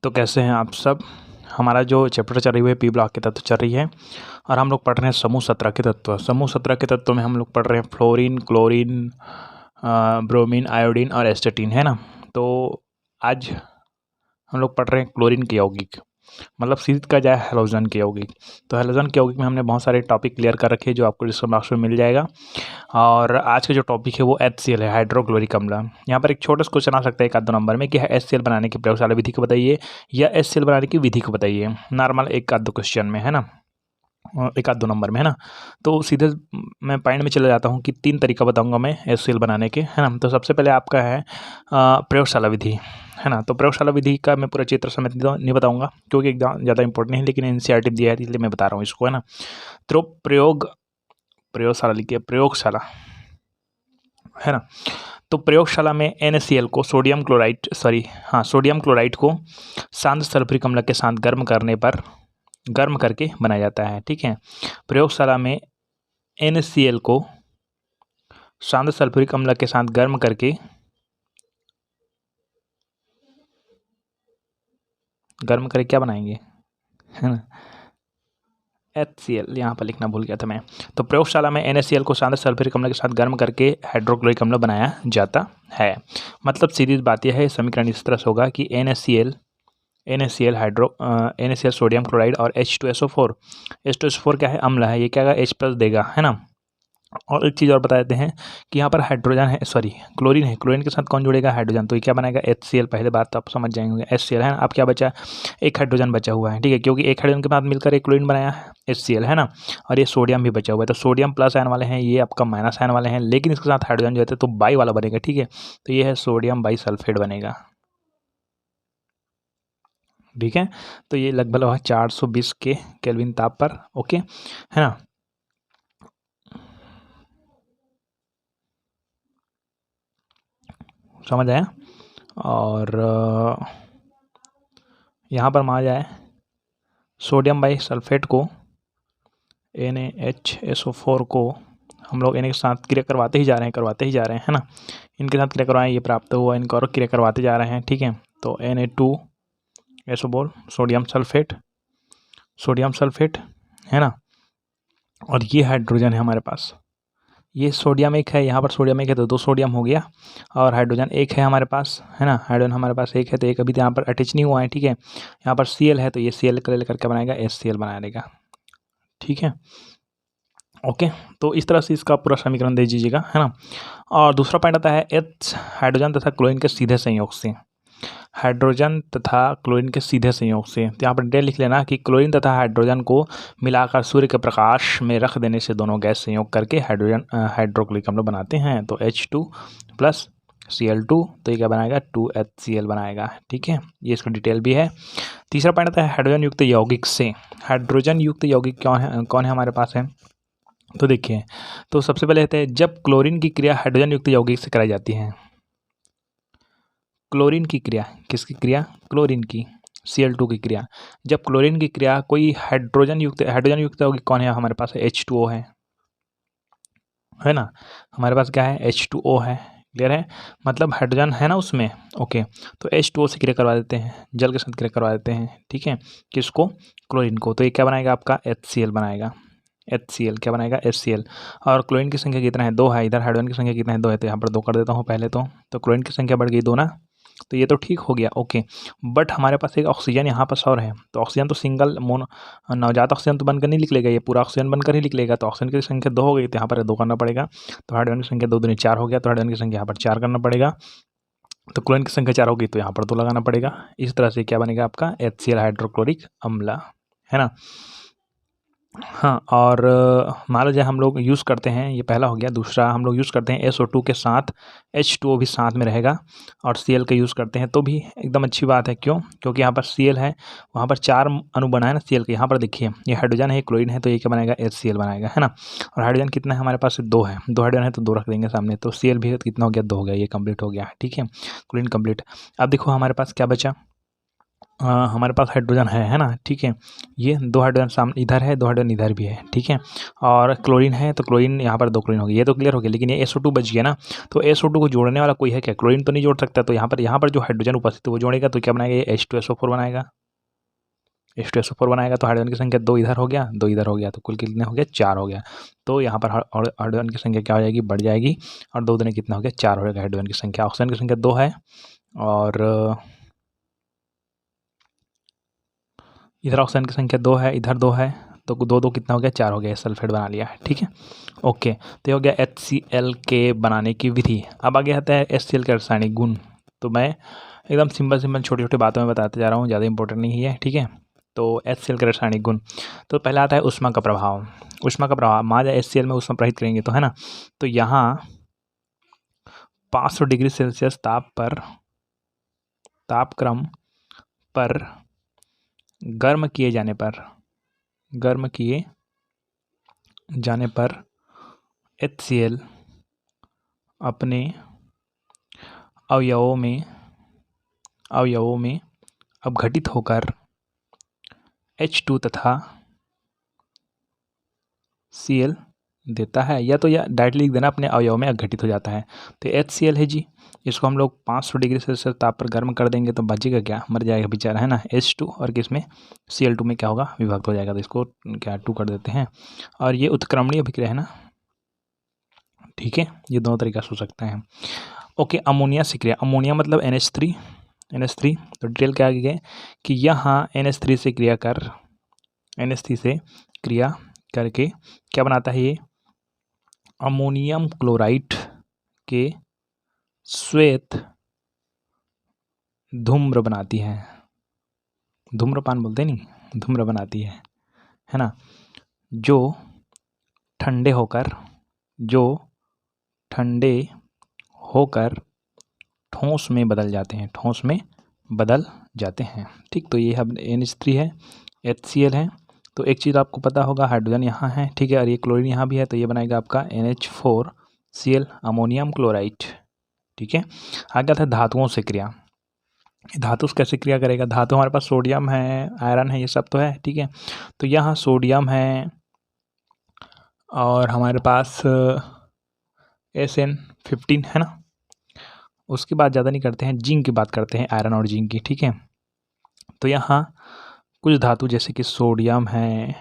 तो कैसे हैं आप सब। हमारा जो चैप्टर चल रही है पी ब्लॉक के तत्व चल रही है और हम लोग पढ़ रहे हैं समूह 17 के तत्व। समूह 17 के तत्व में हम लोग पढ़ रहे हैं फ्लोरीन, क्लोरीन, ब्रोमीन, आयोडीन और एस्टेटीन, है ना। तो आज हम लोग पढ़ रहे हैं क्लोरीन के यौगिक, मतलब सीध का जाए हैलोजन के यौगिक। तो हैलोजन के यौगिक में हमने बहुत सारे टॉपिक क्लियर कर रखे हैं जो आपको डिस्क्रिप्शन बॉक्स में मिल जाएगा। और आज का जो टॉपिक है वो HCl है, हाइड्रोक्लोरिक अम्ल। यहाँ पर एक छोटा सा क्वेश्चन आ सकता है एक आध दो नंबर में कि HCl बनाने की प्रयोगशाला विधि को बताइए या HCl बनाने की विधि को बताइए। नॉर्मल एक आध दो क्वेश्चन में, है ना, एक आध दो नंबर में, है ना। तो सीधे मैं पॉइंट में चला जाता हूँ कि 3 तरीका बताऊंगा मैं HCl बनाने के, है ना। तो सबसे पहले आपका है प्रयोगशाला विधि, है ना। तो प्रयोगशाला विधि का मैं पूरा चित्र समेत नहीं बताऊंगा क्योंकि एकदम ज़्यादा इंपॉर्टेंट नहीं है, लेकिन NCERT दिया है इसलिए मैं बता रहा हूँ इसको, है ना। तो प्रयोगशाला लिखिए, प्रयोगशाला, है ना। तो प्रयोगशाला में NaCl को सोडियम क्लोराइड को शांत सल्फ्यूरिक अम्ल के साथ गर्म करके बनाया जाता है, ठीक है। प्रयोगशाला में NaCl को शांत सल्फ्यूरिक अम्ल के साथ गर्म करके क्या बनाएंगे, है ना, HCl। यहाँ पर लिखना भूल गया था मैं। तो प्रयोगशाला में NaCl को शांत सल्फ्यूरिक अम्ल के साथ गर्म करके हाइड्रोक्लोरिक अम्ल बनाया जाता है। मतलब सीधी बात यह है, समीकरण इस तरह से होगा कि NaCl सोडियम क्लोराइड और H2SO4 क्या है, अम्ल है, ये क्या है, H+ देगा, है ना। और एक चीज़ और बता देते हैं कि यहाँ पर हाइड्रोजन है, क्लोरीन है, क्लोरीन के साथ कौन जुड़ेगा, हाइड्रोजन। तो ये क्या बनाएगा, HCl। पहले बात तो आप समझ जाएंगे, HCl, है ना। अब क्या बचा, एक हाइड्रोजन बचा हुआ है, ठीक है, क्योंकि एक हाइड्रोजन के साथ मिलकर एक क्लोरीन बनाया है, HCl, है ना। और ये सोडियम भी बचा हुआ है, तो सोडियम प्लस आयन वाले हैं, ये आपका माइनस आयन वाले हैं, लेकिन इसके साथ हाइड्रोजन जो है तो बाई वाला बनेगा, ठीक है। तो ये है सोडियम बाई सल्फेट बनेगा, ठीक है। तो ये लगभग 420 के केल्विन ताप पर, ओके, है ना। समझ आया। और यहाँ पर मान जाए सोडियम बाई सल्फेट को NaHSO4 को हम लोग इनके साथ क्रिया करवाते ही जा रहे हैं, है ना। इनके साथ क्रिया करवाएं, ये प्राप्त हुआ, इनको और क्रिया करवाते जा रहे हैं, ठीक है। तो Na2SO4 सोडियम सल्फेट, है ना। और ये हाइड्रोजन है हमारे पास, ये सोडियम एक है, यहाँ पर सोडियम एक है तो 2 सोडियम हो गया, और हाइड्रोजन एक है हमारे पास, है ना। हाइड्रोजन हमारे पास एक है तो एक अभी यहाँ पर अटैच नहीं हुआ है, ठीक है। यहाँ पर Cl है तो ये Cl का लेकर क्या बनाएगा, HCl बना देगा, ठीक है, ओके। तो इस तरह से इसका पूरा समीकरण दे दीजिएगा, है ना। और दूसरा पॉइंट आता है हाइड्रोजन तथा क्लोरीन के सीधे संयोग से, तो यहाँ पर डिटेल लिख लेना कि क्लोरीन तथा हाइड्रोजन को मिलाकर सूर्य के प्रकाश में रख देने से दोनों गैस संयोग करके हाइड्रोक्लोरिक अम्ल बनाते हैं। तो H2 + Cl2, तो ये क्या बनाएगा, 2HCl बनाएगा, ठीक है। ये इसका डिटेल भी है। तीसरा पॉइंट आता है हाइड्रोजन युक्त यौगिक से। हाइड्रोजन युक्त यौगिक कौन है हमारे पास है, तो देखिए, तो सबसे पहले कहते हैं जब क्लोरीन की क्रिया हाइड्रोजन युक्त यौगिक से कराई जाती है। क्लोरीन की क्रिया, किसकी क्रिया, क्लोरीन की, Cl2 की क्रिया। जब क्लोरीन की क्रिया कोई हाइड्रोजन युक्त यौगिक कौन है हमारे पास, H2O है ना। हमारे पास क्या है, H2O है, क्लियर है। मतलब हाइड्रोजन है ना उसमें, ओके। तो H2O से क्रिया करवा देते हैं, जल के साथ क्रिया करवा देते हैं, ठीक है, किसको, क्लोरीन को। तो ये क्या बनाएगा आपका, HCl बनाएगा, HCl क्या बनाएगा, HCl। और क्लोरीन की संख्या कितना है, 2 है, इधर हाइड्रोजन की संख्या कितना है, 2 है, तो यहाँ पर 2 कर देता हूँ पहले तो क्लोरीन की संख्या बढ़ गई 2 ना, तो ये तो ठीक हो गया, ओके। बट हमारे पास एक ऑक्सीजन यहाँ पर और है, तो ऑक्सीजन तो सिंगल नवजात ऑक्सीजन तो बनकर नहीं निकलेगा, ये पूरा ऑक्सीजन बनकर ही निकलेगा। तो ऑक्सीजन की संख्या 2 हो गई, तो यहाँ पर 2 करना पड़ेगा। तो हाइड्रोजन की संख्या 2 दूनी 4 हो गया, तो हाइड्रोजन की संख्या यहाँ पर 4 करना पड़ेगा। तो क्लोरीन की संख्या 4 होगी तो यहाँ पर 2 लगाना पड़ेगा। इस तरह से क्या बनेगा आपका, HCl हाइड्रोक्लोरिक अम्ल, है ना। हाँ, और मान लीजिए हम लोग यूज़ करते हैं, ये पहला हो गया। दूसरा हम लोग यूज़ करते हैं SO2 के साथ H2O भी साथ में रहेगा, और Cl का यूज़ करते हैं तो भी एकदम अच्छी बात है। क्यों, क्योंकि यहाँ पर Cl है, वहाँ पर 4 अणु बना है ना Cl के। यहाँ पर देखिए ये हाइड्रोजन है, क्लोरीन है, तो ये क्या बनाएगा, HCl बनाएगा, है ना। और हाइड्रोजन कितना है हमारे पास, 2 है, 2 हाइड्रोजन है तो 2 रख देंगे सामने, तो Cl भी कितना हो गया, 2 हो गया, ये कंप्लीट हो गया, ठीक है, क्लोरीन कंप्लीट। अब देखो हमारे पास क्या बचा, हमारे पास हाइड्रोजन है ना, ठीक है। ये 2 हाइड्रोजन सामने इधर है, 2 हाइड्रोजन इधर भी है, ठीक है। और क्लोरीन है, तो क्लोरीन यहाँ पर 2 क्लोरीन हो गई, ये तो क्लियर हो गया। लेकिन ये SO2 बच गया ना, तो SO2 को जोड़ने वाला कोई है क्या? क्लोरीन तो नहीं जोड़ सकता, तो यहाँ पर जो हाइड्रोजन उपस्थित है वो जोड़ेगा, तो क्या बनाएगा? ये H2SO4 बनाएगा। H2SO4 बनाएगा, तो हाइड्रोजन की संख्या 2 इधर हो गया, 2 इधर हो गया, तो कुल कितने हो गया? 4 हो गया। तो यहाँ पर हाइड्रोजन की संख्या क्या हो जाएगी? बढ़ जाएगी, और 2 दूनी कितना हो गया? 4 हो जाएगा हाइड्रोजन की संख्या। ऑक्सीजन की संख्या 2 है, और इधर ऑक्सीजन की संख्या 2 है, इधर 2 है, तो 2 2 कितना हो गया? 4 हो गया, सल्फेट बना लिया, ठीक है। ओके, तो ये हो गया HCl के बनाने की विधि। अब आगे आता है HCl के रासायनिक गुण। तो मैं एकदम सिंपल छोटी छोटी बातों में बताते जा रहा हूँ, ज़्यादा इंपॉर्टेंट नहीं है, ठीक है। तो HCl के रासायनिक गुण, तो पहला आता है ऊष्मा का प्रभाव। ऊष्मा का प्रभाव, मान लिया HCl में ऊष्मा प्रहित करेंगे तो, है ना, तो यहाँ 500 डिग्री सेल्सियस तापक्रम पर गर्म किए जाने पर HCl अपने अवयवों में अपघटित होकर H2 तथा Cl देता है, या तो या डायरेक्टली लिख देना अपने अवयव में अपघटित हो जाता है। तो HCl है जी, इसको हम लोग 500 डिग्री सेल्सियस ताप पर गर्म कर देंगे तो बचेगा क्या? मर जाएगा बेचारा, है ना। H2 और किसमें? Cl2 में क्या होगा? विभक्त हो जाएगा, तो इसको क्या 2 कर देते हैं। और ये उत्क्रमणीय अभिक्रिया है ना, ठीक है। ये दोनों तरीका से हो सकते हैं। ओके, अमोनिया से क्रिया। अमोनिया मतलब NH3। तो डिटेल क्या आगे कि यहाँ NH3 से क्रिया करके क्या बनाता है? ये अमोनियम क्लोराइड के श्वेत धूम्र बनाती है। धूम्रपान बोलते नहीं, धूम्र बनाती है ना, जो ठंडे होकर ठोस में बदल जाते हैं, ठीक। तो ये अब NH3 है, HCl है। तो एक चीज़ आपको पता होगा, हाइड्रोजन यहाँ है, ठीक है, और ये क्लोरीन यहाँ भी है, तो ये बनाएगा आपका NH4Cl, अमोनियम क्लोराइड, ठीक है। आगे आता है धातुओं से क्रिया। धातु से कैसे क्रिया करेगा? धातु हमारे पास सोडियम है, आयरन है, ये सब तो है, ठीक है। तो यहाँ सोडियम है, और हमारे पास SN15 है ना। उसकी बात ज़्यादा नहीं करते हैं, जिंक की बात करते हैं, आयरन और जिंक की, ठीक है। तो यहाँ कुछ धातु जैसे कि सोडियम है,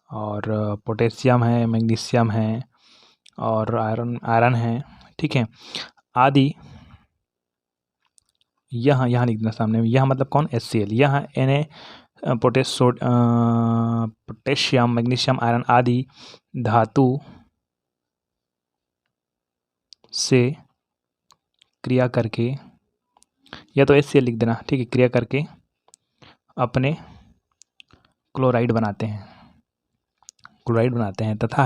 और पोटेशियम है, मैग्नीशियम है, और आयरन है, ठीक है, आदि। यहाँ लिख देना सामने में, यहाँ मतलब कौन? HCl। यहाँ पोटेशियम, मैग्नीशियम, आयरन आदि धातु से क्रिया करके, या तो HCl लिख देना, ठीक है, क्रिया करके अपने क्लोराइड बनाते हैं तथा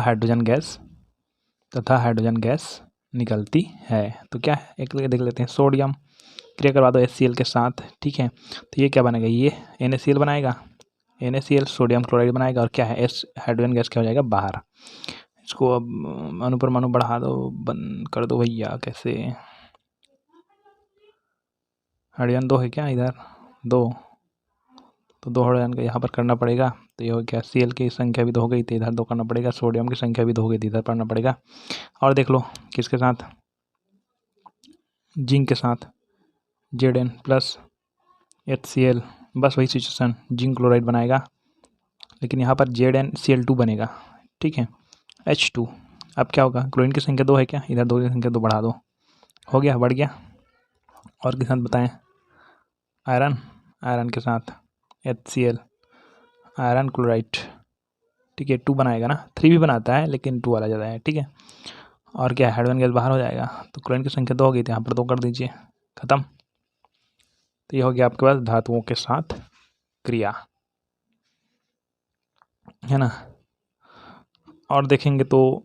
हाइड्रोजन गैस निकलती है। तो क्या है? एक देख लेते हैं। सोडियम क्रिया करवा दो HCl के साथ, ठीक है, तो ये क्या बनेगा? ये NaCl बनाएगा, NaCl सोडियम क्लोराइड बनाएगा, और क्या है? हाइड्रोजन गैस क्या हो जाएगा? बाहर। इसको अब अणु बढ़ा दो, बंद कर दो भैया। कैसे? हाइड्रोजन 2 है क्या इधर? 2, तो 2 हाइड्रोजन का यहाँ पर करना पड़ेगा, तो ये हो गया। Cl की संख्या भी 2 हो गई, तो इधर 2 करना पड़ेगा। सोडियम की संख्या भी 2 हो गई, तो इधर करना पड़ेगा। और देख लो किसके साथ? जिंक के साथ, Zn प्लस HCl, बस वही सिचुएशन, जिंक क्लोराइड बनाएगा, लेकिन यहाँ पर ZnCl2 बनेगा, ठीक है, H2। अब क्या होगा? क्लोरीन की संख्या 2 है क्या? इधर 2 की संख्या 2 बढ़ा दो, हो गया, बढ़ गया। और के साथ बताएं? आयरन के साथ HCl, आयरन क्लोराइड, ठीक है, 2 बनाएगा ना। 3 भी बनाता है, लेकिन 2 वाला ज़्यादा है, ठीक है। और क्या है? हाइड्रोजन गैस बाहर हो जाएगा, तो क्लोरीन की संख्या 2 हो गई थी, यहाँ पर 2 कर दीजिए, ख़त्म। तो ये हो गया आपके पास धातुओं के साथ क्रिया, है ना। और देखेंगे तो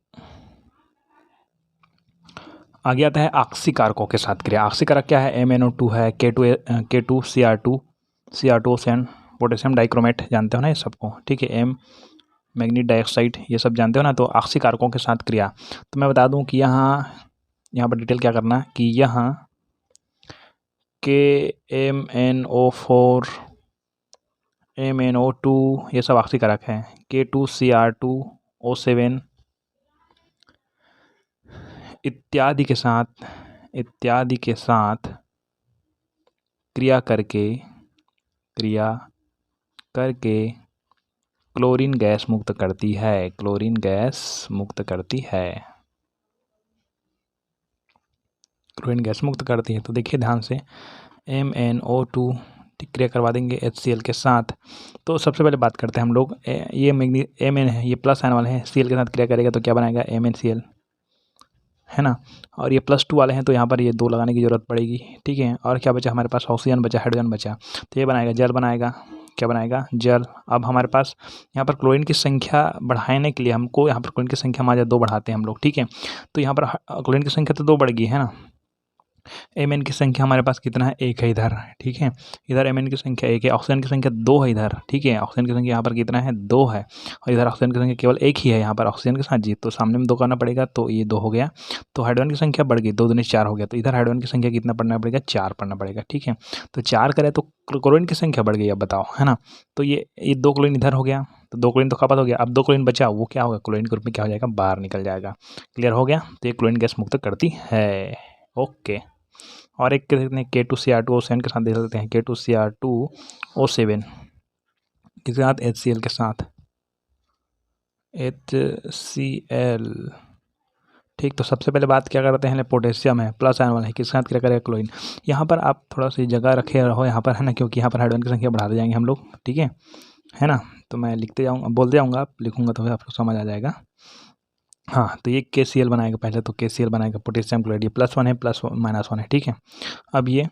आगे आता है ऑक्सीकारकों के साथ क्रिया। ऑक्सीकारक क्या है? MnO2 है, K2Cr2OCN, पोटेशियम डाइक्रोमेट, जानते हो ना ये सबको, ठीक है, मैग्नीज डाइऑक्साइड, ये सब जानते हो ना। तो ऑक्सीकारकों के साथ क्रिया, तो मैं बता दूं कि यहाँ पर डिटेल क्या करना कि यहाँ KMnO4 MnO2, ये सब ऑक्सी कारक है। K2Cr2O7 इत्यादि के साथ क्रिया करके क्लोरीन गैस मुक्त करती है। तो देखिए ध्यान से, MnO2 क्रिया करवा देंगे HCl के साथ। तो सबसे पहले बात करते हैं हम लोग, ये Mn है, ये प्लस आयन वाले हैं, Cl के साथ क्रिया करेगा तो क्या बनाएगा, MnCl, है ना। और ये +2 वाले हैं तो यहाँ पर ये 2 लगाने की ज़रूरत पड़ेगी, ठीक है। और क्या बचा हमारे पास, ऑक्सीजन बचा, हाइड्रोजन बचा, तो ये बनाएगा जल, क्या बनाएगा, जल। अब हमारे पास यहाँ पर क्लोरीन की संख्या बढ़ाने के लिए हमको यहाँ पर क्लोरीन की संख्या मान 2 बढ़ाते हैं हम लोग, ठीक है। तो यहाँ पर क्लोरीन की संख्या तो 2 बढ़ गई है ना। Mn की संख्या हमारे पास कितना है, 1 है इधर, ठीक है। इधर Mn की संख्या 1 है, ऑक्सीजन की संख्या 2 है इधर, ठीक है। ऑक्सीजन की संख्या यहाँ पर कितना है, 2 है, और इधर ऑक्सीजन की संख्या केवल 1 ही है यहाँ पर ऑक्सीजन के साथ जी, तो सामने में 2 करना पड़ेगा, तो ये 2 हो गया। तो हाइड्रोजन की संख्या बढ़ गई, 2 दूनी 4 हो गया, तो इधर हाइड्रोजन की संख्या कितना पढ़ना पड़ेगा, 4 पढ़ना पड़ेगा, ठीक है। तो 4 करें तो क्लोरीन की संख्या बढ़ गई, अब बताओ, है ना। तो ये 2 क्लोरीन इधर हो गया, तो 2 क्लोरीन तो खपत हो गया। अब 2 क्लोरीन बचा, वो क्या होगा, क्लोरीन के रूप में क्या हो जाएगा, बाहर निकल जाएगा। क्लियर हो गया। तो ये क्लोरीन गैस मुक्त करती है। ओके। और एक K2Cr2O7 के साथ देख लेते हैं, K2Cr2O7 के साथ HCl के साथ HCl, ठीक। तो सबसे पहले बात क्या करते हैं, पोटेशियम है, प्लस आयन वाला है, किसके साथ क्या करेगा, क्लोरीन। यहाँ पर आप थोड़ा सी जगह रखे रहो यहाँ पर, है ना, क्योंकि यहाँ पर हाइड्रोजन की संख्या बढ़ाते जाएंगे हम लोग, ठीक है ना। तो मैं लिखते जाऊँगा, बोलते जाऊँगा, आप लिखूँगा तो आपको समझ आ जाएगा। हाँ, तो ये KCl बनाएगा पहले, तो KCl बनाएगा पोटेशियम क्लोराइड, ये +1 है, +1 है, ठीक है। अब ये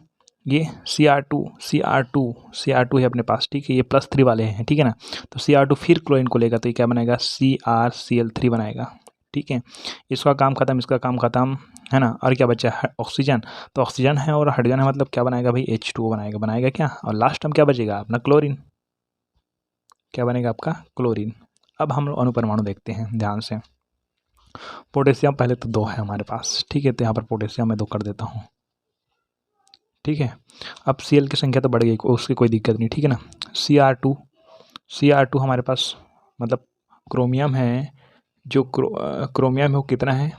Cr2 है अपने पास, ठीक है। ये +3 वाले हैं, ठीक है ना। तो Cr2 फिर क्लोरीन को लेगा, तो ये क्या बनाएगा, CrCl3 बनाएगा, ठीक है। इसका काम खत्म, इसका काम खत्म, है ना। और क्या बचा है, ऑक्सीजन। तो ऑक्सीजन है और हाइड्रोजन है, मतलब क्या बनाएगा भाई, H2O बनाएगा क्या। और लास्ट में क्या बचेगा अपना, क्लोरीन। क्या बनेगा आपका, क्लोरीन। अब हम लोग अणुपरमाणु देखते हैं ध्यान से। पोटेशियम पहले तो 2 है हमारे पास, ठीक है। तो यहाँ पर पोटेशियम मैं 2 कर देता हूँ, ठीक है। अब Cl की संख्या तो बढ़ गई, उसकी कोई दिक्कत नहीं, ठीक है ना। Cr2 हमारे पास मतलब क्रोमियम है, जो क्रोमियम है वो कितना है,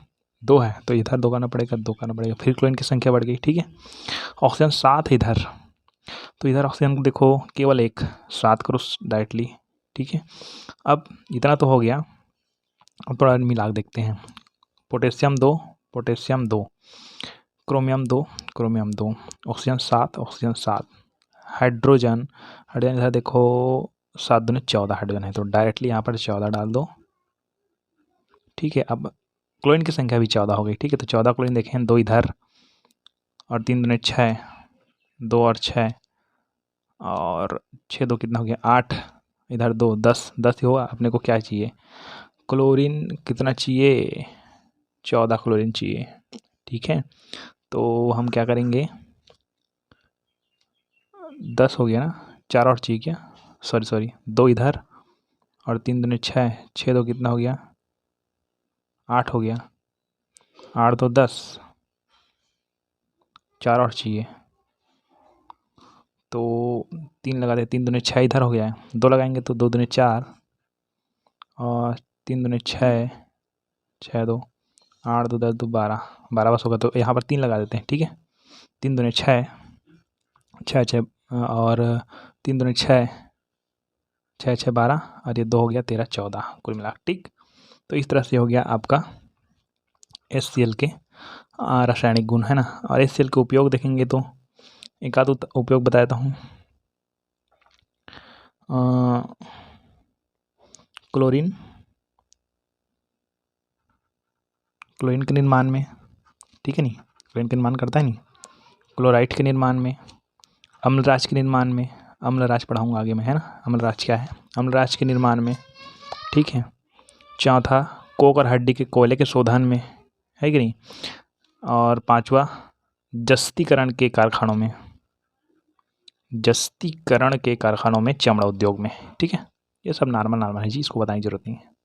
2 है, तो इधर 2 करना पड़ेगा, फिर क्लोरीन की संख्या बढ़ गई, ठीक है। ऑक्सीजन 7 है इधर, तो इधर ऑक्सीजन को देखो केवल 1, 7 करो डायरेक्टली, ठीक है। अब इतना तो हो गया, अब थोड़ा मिला देखते हैं। पोटेशियम 2, क्रोमियम 2, ऑक्सीजन 7, हाइड्रोजन इधर देखो 7 दूनी 14 हाइड्रोजन है, तो डायरेक्टली यहाँ पर 14 डाल दो, ठीक है। अब क्लोरीन की संख्या भी 14 हो गई, ठीक है। तो 14 क्लोरीन देखें, 2 इधर और 3 दूनी 6, 2 और 6 और 6 2 कितना हो गया, 8, इधर 2, 10 ही होगा। अपने को क्या चाहिए, क्लोरीन कितना चाहिए, 14 क्लोरीन चाहिए, ठीक है। तो हम क्या करेंगे, 10 हो गया ना, 4 और चाहिए क्या, सॉरी 2 इधर और 3 दूनी 6, 2 कितना हो गया, 8 हो गया, 8 2 10, 4 और चाहिए, तो 3 लगा दे, 3 दूनी 6 इधर हो गया है, 2 लगाएंगे तो 2 दूनी 4 और 3 दूनी 6, 2 8 2 10 2 12 बस होगा। तो यहाँ पर 3 लगा देते हैं, ठीक है। 3 दूनी 6 और 3 दूनी 6 12 और ये 2 हो गया 13 14 कुल मिला, ठीक। तो इस तरह से हो गया आपका HCl के रासायनिक गुण, है ना। और HCl के उपयोग देखेंगे तो एक आध उपयोग बता देता हूँ। क्लोरीन के निर्माण में, ठीक है नहीं, क्लोरीन का निर्माण करता है नहीं, क्लोराइड के निर्माण में, अम्लराज के निर्माण में, अम्लराज पढ़ाऊँगा आगे में, है ना। अम्लराज क्या है, अम्लराज के निर्माण में, ठीक है। चौथा कोक और हड्डी के कोयले के शोधन में, है कि नहीं। और 5वां जस्तीकरण के कारखानों में, चमड़ा उद्योग में, ठीक है। ये सब नॉर्मल है जी, इसको बताने की जरूरत नहीं है।